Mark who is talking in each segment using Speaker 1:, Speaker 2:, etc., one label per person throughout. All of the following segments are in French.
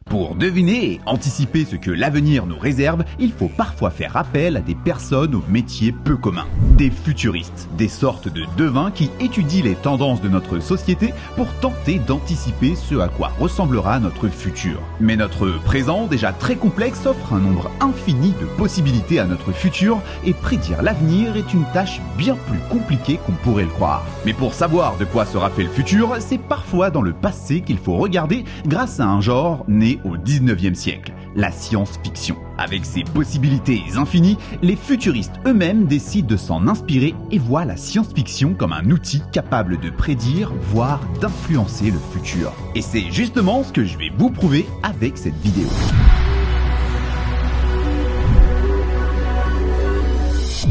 Speaker 1: Pour deviner et anticiper ce que l'avenir nous réserve, il faut parfois faire appel à des personnes aux métiers peu communs. Des futuristes, des sortes de devins qui étudient les tendances de notre société pour tenter d'anticiper ce à quoi ressemblera notre futur. Mais notre présent, déjà très complexe, offre un nombre infini de possibilités à notre futur et prédire l'avenir est une tâche bien plus compliquée qu'on pourrait le croire. Mais pour savoir de quoi sera fait le futur, c'est parfois dans le passé qu'il faut regarder grâce à un genre né au 19e siècle, la science-fiction. Avec ses possibilités infinies, les futuristes eux-mêmes décident de s'en inspirer et voient la science-fiction comme un outil capable de prédire, voire d'influencer le futur. Et c'est justement ce que je vais vous prouver avec cette vidéo.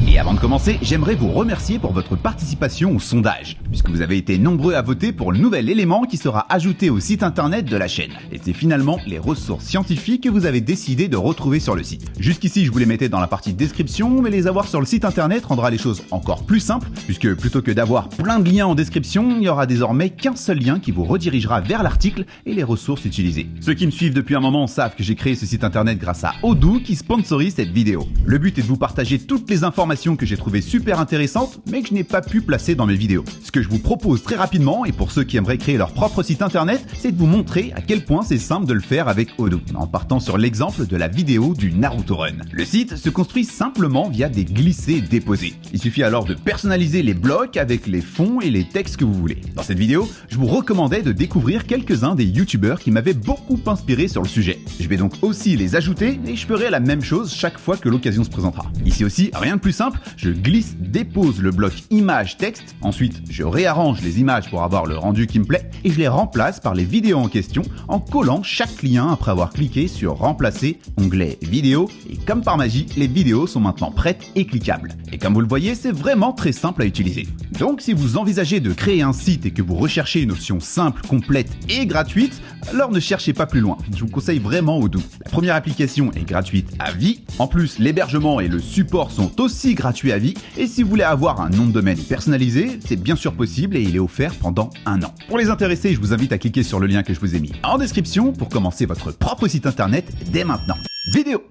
Speaker 1: Et avant de commencer, j'aimerais vous remercier pour votre participation au sondage, puisque vous avez été nombreux à voter pour le nouvel élément qui sera ajouté au site internet de la chaîne. Et c'est finalement les ressources scientifiques que vous avez décidé de retrouver sur le site. Jusqu'ici, je vous les mettais dans la partie description, mais les avoir sur le site internet rendra les choses encore plus simples, puisque plutôt que d'avoir plein de liens en description, il n'y aura désormais qu'un seul lien qui vous redirigera vers l'article et les ressources utilisées. Ceux qui me suivent depuis un moment savent que j'ai créé ce site internet grâce à Odoo qui sponsorise cette vidéo. Le but est de vous partager toutes les informations que j'ai trouvées super intéressantes, mais que je n'ai pas pu placer dans mes vidéos. Ce que je vous propose très rapidement, et pour ceux qui aimeraient créer leur propre site internet, c'est de vous montrer à quel point c'est simple de le faire avec Odoo, en partant sur l'exemple de la vidéo du Naruto Run. Le site se construit simplement via des glissés-déposés. Il suffit alors de personnaliser les blocs avec les fonds et les textes que vous voulez. Dans cette vidéo, je vous recommandais de découvrir quelques-uns des youtubeurs qui m'avaient beaucoup inspiré sur le sujet. Je vais donc aussi les ajouter et je ferai la même chose chaque fois que l'occasion se présentera. Ici aussi, rien de plus simple, je glisse, dépose le bloc image-texte, ensuite je réarrange les images pour avoir le rendu qui me plaît et je les remplace par les vidéos en question en collant chaque lien après avoir cliqué sur remplacer, onglet vidéo, et comme par magie, les vidéos sont maintenant prêtes et cliquables. Et comme vous le voyez, c'est vraiment très simple à utiliser. Donc si vous envisagez de créer un site et que vous recherchez une option simple, complète et gratuite, alors ne cherchez pas plus loin, je vous conseille vraiment Odoo. La première application est gratuite à vie, en plus l'hébergement et le support sont aussi gratuits à vie, et si vous voulez avoir un nom de domaine personnalisé, c'est bien sûr possible et il est offert pendant 1 an. Pour les intéressés, je vous invite à cliquer sur le lien que je vous ai mis en description pour commencer votre propre site internet dès maintenant. Vidéo.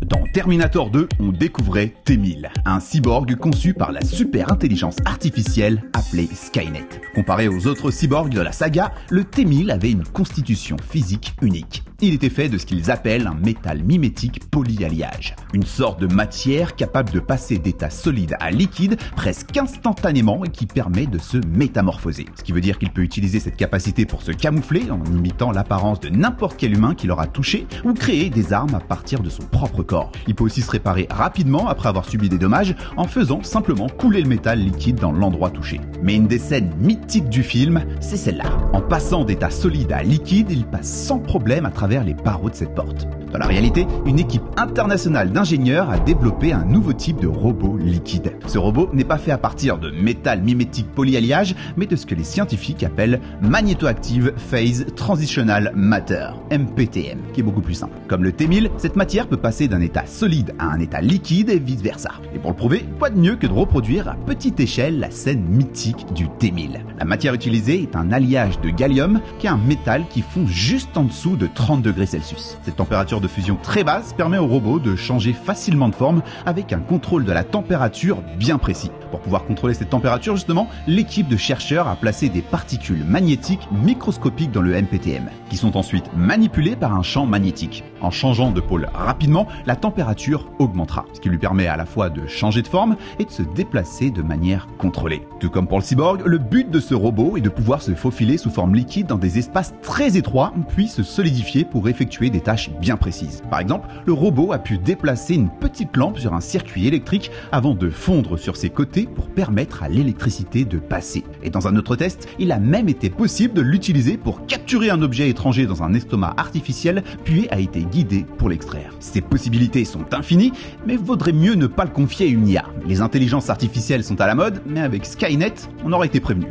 Speaker 1: Dans Terminator 2, on découvrait T-1000, un cyborg conçu par la super intelligence artificielle appelée Skynet. Comparé aux autres cyborgs de la saga, le T-1000 avait une constitution physique unique. Il était fait de ce qu'ils appellent un métal mimétique polyalliage, une sorte de matière capable de passer d'état solide à liquide presque instantanément et qui permet de se métamorphoser. Ce qui veut dire qu'il peut utiliser cette capacité pour se camoufler en imitant l'apparence de n'importe quel humain qui l'aura touché ou créer des armes à partir de son propre corps. Il peut aussi se réparer rapidement après avoir subi des dommages en faisant simplement couler le métal liquide dans l'endroit touché. Mais une des scènes mythiques du film, c'est celle-là. En passant d'état solide à liquide, il passe sans problème à travers les barreaux de cette porte. Dans la réalité, une équipe internationale d'ingénieurs a développé un nouveau type de robot liquide. Ce robot n'est pas fait à partir de métal mimétique polyalliage, mais de ce que les scientifiques appellent Magnétoactive Phase Transitional Matter, MPTM, qui est beaucoup plus simple. Comme le T-1000, cette matière peut passer d'un état solide à un état liquide et vice versa. Et pour le prouver, quoi de mieux que de reproduire à petite échelle la scène mythique du T-1000. La matière utilisée est un alliage de gallium, qui est un métal qui fond juste en dessous de 30 degrés Celsius. Cette température de fusion très basse permet au robot de changer facilement de forme avec un contrôle de la température bien précis. Pour pouvoir contrôler cette température, justement, l'équipe de chercheurs a placé des particules magnétiques microscopiques dans le MPTM, qui sont ensuite manipulées par un champ magnétique. En changeant de pôle rapidement, la température augmentera, ce qui lui permet à la fois de changer de forme et de se déplacer de manière contrôlée. Tout comme pour le cyborg, le but de ce robot est de pouvoir se faufiler sous forme liquide dans des espaces très étroits, puis se solidifier pour effectuer des tâches bien précises. Par exemple, le robot a pu déplacer une petite lampe sur un circuit électrique avant de fondre sur ses côtés pour permettre à l'électricité de passer. Et dans un autre test, il a même été possible de l'utiliser pour capturer un objet étranger dans un estomac artificiel, puis a été guidé pour l'extraire. Ces possibilités sont infinies, mais vaudrait mieux ne pas le confier à une IA. Les intelligences artificielles sont à la mode, mais avec Skynet, on aurait été prévenu.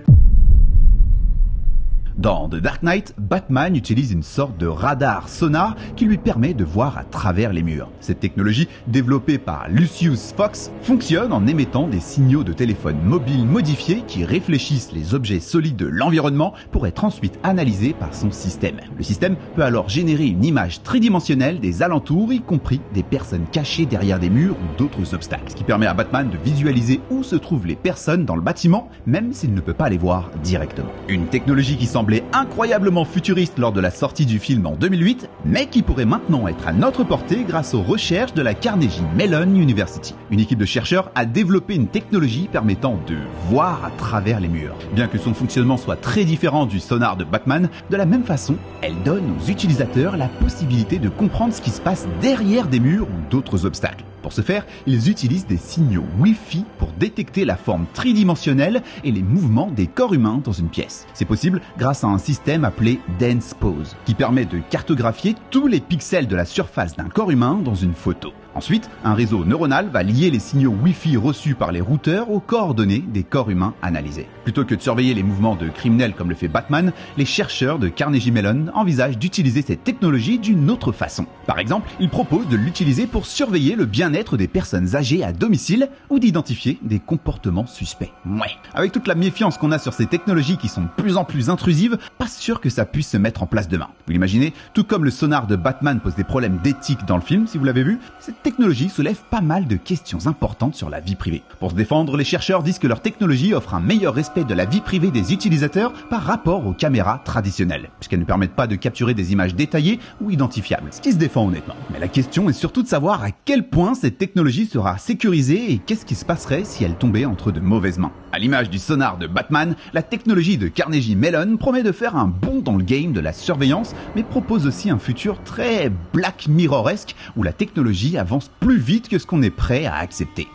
Speaker 1: Dans The Dark Knight, Batman utilise une sorte de radar sonar qui lui permet de voir à travers les murs. Cette technologie, développée par Lucius Fox, fonctionne en émettant des signaux de téléphone mobile modifiés qui réfléchissent les objets solides de l'environnement pour être ensuite analysés par son système. Le système peut alors générer une image tridimensionnelle des alentours, y compris des personnes cachées derrière des murs ou d'autres obstacles, ce qui permet à Batman de visualiser où se trouvent les personnes dans le bâtiment, même s'il ne peut pas les voir directement. Une technologie qui semblait incroyablement futuriste lors de la sortie du film en 2008, mais qui pourrait maintenant être à notre portée grâce aux recherches de la Carnegie Mellon University. Une équipe de chercheurs a développé une technologie permettant de voir à travers les murs. Bien que son fonctionnement soit très différent du sonar de Batman, de la même façon, elle donne aux utilisateurs la possibilité de comprendre ce qui se passe derrière des murs ou d'autres obstacles. Pour ce faire, ils utilisent des signaux Wi-Fi pour détecter la forme tridimensionnelle et les mouvements des corps humains dans une pièce. C'est possible grâce à un système appelé Dense Pose, qui permet de cartographier tous les pixels de la surface d'un corps humain dans une photo. Ensuite, un réseau neuronal va lier les signaux Wi-Fi reçus par les routeurs aux coordonnées des corps humains analysés. Plutôt que de surveiller les mouvements de criminels comme le fait Batman, les chercheurs de Carnegie Mellon envisagent d'utiliser cette technologie d'une autre façon. Par exemple, ils proposent de l'utiliser pour surveiller le bien-être des personnes âgées à domicile ou d'identifier des comportements suspects. Ouais. Avec toute la méfiance qu'on a sur ces technologies qui sont de plus en plus intrusives, pas sûr que ça puisse se mettre en place demain. Vous l'imaginez, tout comme le sonar de Batman pose des problèmes d'éthique dans le film, si vous l'avez vu, cette technologie soulève pas mal de questions importantes sur la vie privée. Pour se défendre, les chercheurs disent que leur technologie offre un meilleur respect de la vie privée des utilisateurs par rapport aux caméras traditionnelles, puisqu'elles ne permettent pas de capturer des images détaillées ou identifiables, ce qui se défend honnêtement. Mais la question est surtout de savoir à quel point cette technologie sera sécurisée et qu'est-ce qui se passerait si elle tombait entre de mauvaises mains. À l'image du sonar de Batman, la technologie de Carnegie Mellon promet de faire un bond dans le game de la surveillance, mais propose aussi un futur très Black Mirror-esque où la technologie avance plus vite que ce qu'on est prêt à accepter.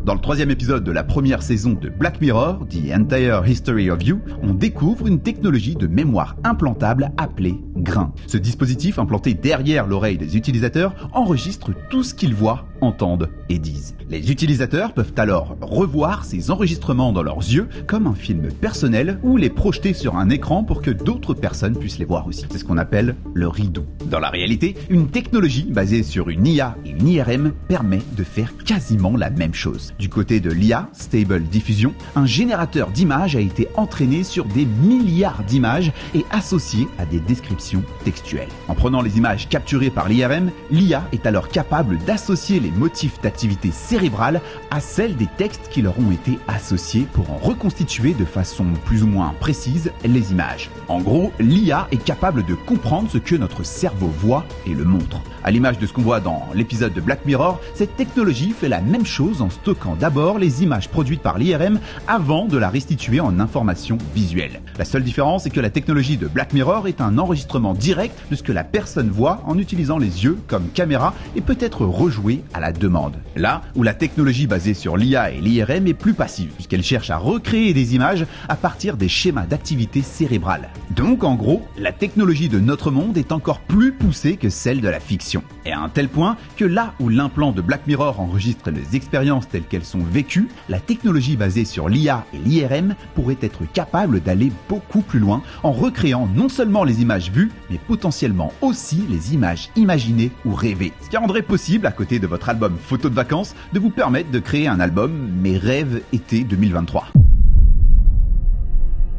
Speaker 1: Dans le 3e épisode de la première saison de Black Mirror, The Entire History of You, on découvre une technologie de mémoire implantable appelée Grain. Ce dispositif implanté derrière l'oreille des utilisateurs enregistre tout ce qu'ils voient, entendent et disent. Les utilisateurs peuvent alors revoir ces enregistrements dans leurs yeux comme un film personnel ou les projeter sur un écran pour que d'autres personnes puissent les voir aussi. C'est ce qu'on appelle le rideau. Dans la réalité, une technologie basée sur une IA et une IRM permet de faire quasiment la même chose. Du côté de l'IA, Stable Diffusion, un générateur d'images a été entraîné sur des milliards d'images et associé à des descriptions textuelles. En prenant les images capturées par l'IRM, l'IA est alors capable d'associer les motifs d'activité cérébrale à celles des textes qui leur ont été associés pour en reconstituer de façon plus ou moins précise les images. En gros, l'IA est capable de comprendre ce que notre cerveau voit et le montre. À l'image de ce qu'on voit dans l'épisode de Black Mirror, cette technologie fait la même chose en stockant d'abord les images produites par l'IRM avant de la restituer en information visuelle. La seule différence est que la technologie de Black Mirror est un enregistrement direct de ce que la personne voit en utilisant les yeux comme caméra et peut être rejoué à la demande. Là où la technologie basée sur l'IA et l'IRM est plus passive, puisqu'elle cherche à recréer des images à partir des schémas d'activité cérébrale. Donc en gros, la technologie de notre monde est encore plus poussée que celle de la fiction. Et à un tel point que là où l'implant de Black Mirror enregistre les expériences telles qu'elles sont vécues, la technologie basée sur l'IA et l'IRM pourrait être capable d'aller beaucoup plus loin en recréant non seulement les images vues, mais potentiellement aussi les images imaginées ou rêvées. Ce qui rendrait possible, à côté de votre album photo de vacances, de vous permettre de créer un album Mes rêves été 2023.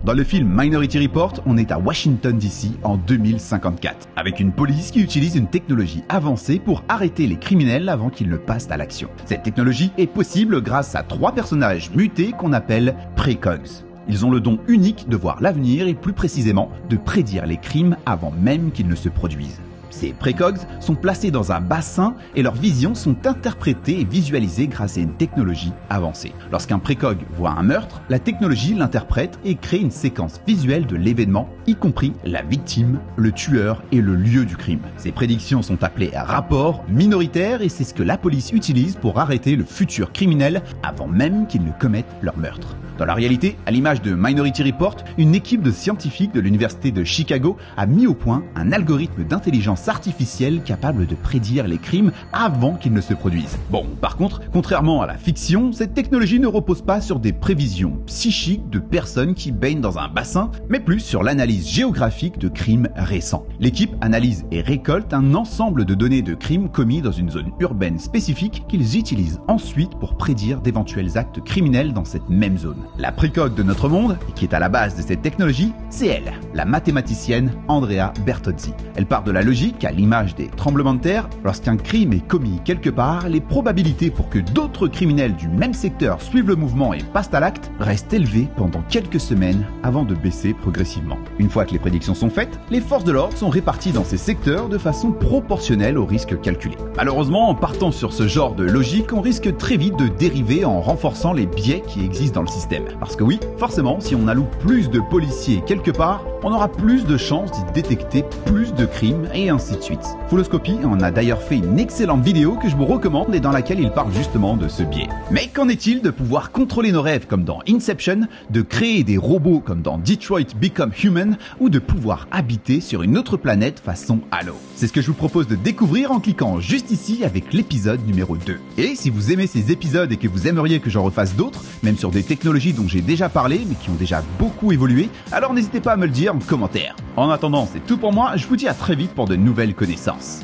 Speaker 1: Dans le film Minority Report, on est à Washington DC en 2054, avec une police qui utilise une technologie avancée pour arrêter les criminels avant qu'ils ne passent à l'action. Cette technologie est possible grâce à 3 personnages mutés qu'on appelle précogs. Ils ont le don unique de voir l'avenir et plus précisément de prédire les crimes avant même qu'ils ne se produisent. Ces précogs sont placés dans un bassin et leurs visions sont interprétées et visualisées grâce à une technologie avancée. Lorsqu'un précog voit un meurtre, la technologie l'interprète et crée une séquence visuelle de l'événement, y compris la victime, le tueur et le lieu du crime. Ces prédictions sont appelées rapports minoritaires et c'est ce que la police utilise pour arrêter le futur criminel avant même qu'il ne commette leur meurtre. Dans la réalité, à l'image de Minority Report, une équipe de scientifiques de l'université de Chicago a mis au point un algorithme d'intelligence artificielle capable de prédire les crimes avant qu'ils ne se produisent. Bon, par contre, contrairement à la fiction, cette technologie ne repose pas sur des prévisions psychiques de personnes qui baignent dans un bassin, mais plus sur l'analyse géographique de crimes récents. L'équipe analyse et récolte un ensemble de données de crimes commis dans une zone urbaine spécifique qu'ils utilisent ensuite pour prédire d'éventuels actes criminels dans cette même zone. La précoque de notre monde, et qui est à la base de cette technologie, c'est elle, la mathématicienne Andrea Bertozzi. Elle part de la logique à l'image des tremblements de terre. Lorsqu'un crime est commis quelque part, les probabilités pour que d'autres criminels du même secteur suivent le mouvement et passent à l'acte restent élevées pendant quelques semaines avant de baisser progressivement. Une fois que les prédictions sont faites, les forces de l'ordre sont réparties dans ces secteurs de façon proportionnelle au risque calculé. Malheureusement, en partant sur ce genre de logique, on risque très vite de dériver en renforçant les biais qui existent dans le système. Parce que oui, forcément, si on alloue plus de policiers quelque part, on aura plus de chances d'y détecter plus de crimes et ainsi de suite. Fulloscopy en a d'ailleurs fait une excellente vidéo que je vous recommande et dans laquelle il parle justement de ce biais. Mais qu'en est-il de pouvoir contrôler nos rêves comme dans Inception, de créer des robots comme dans Detroit Become Human ou de pouvoir habiter sur une autre planète façon Halo? C'est ce que je vous propose de découvrir en cliquant juste ici avec l'épisode numéro 2. Et si vous aimez ces épisodes et que vous aimeriez que j'en refasse d'autres, même sur des technologies dont j'ai déjà parlé mais qui ont déjà beaucoup évolué, alors n'hésitez pas à me le dire en commentaire. En attendant, c'est tout pour moi, je vous dis à très vite pour de nouvelles connaissances.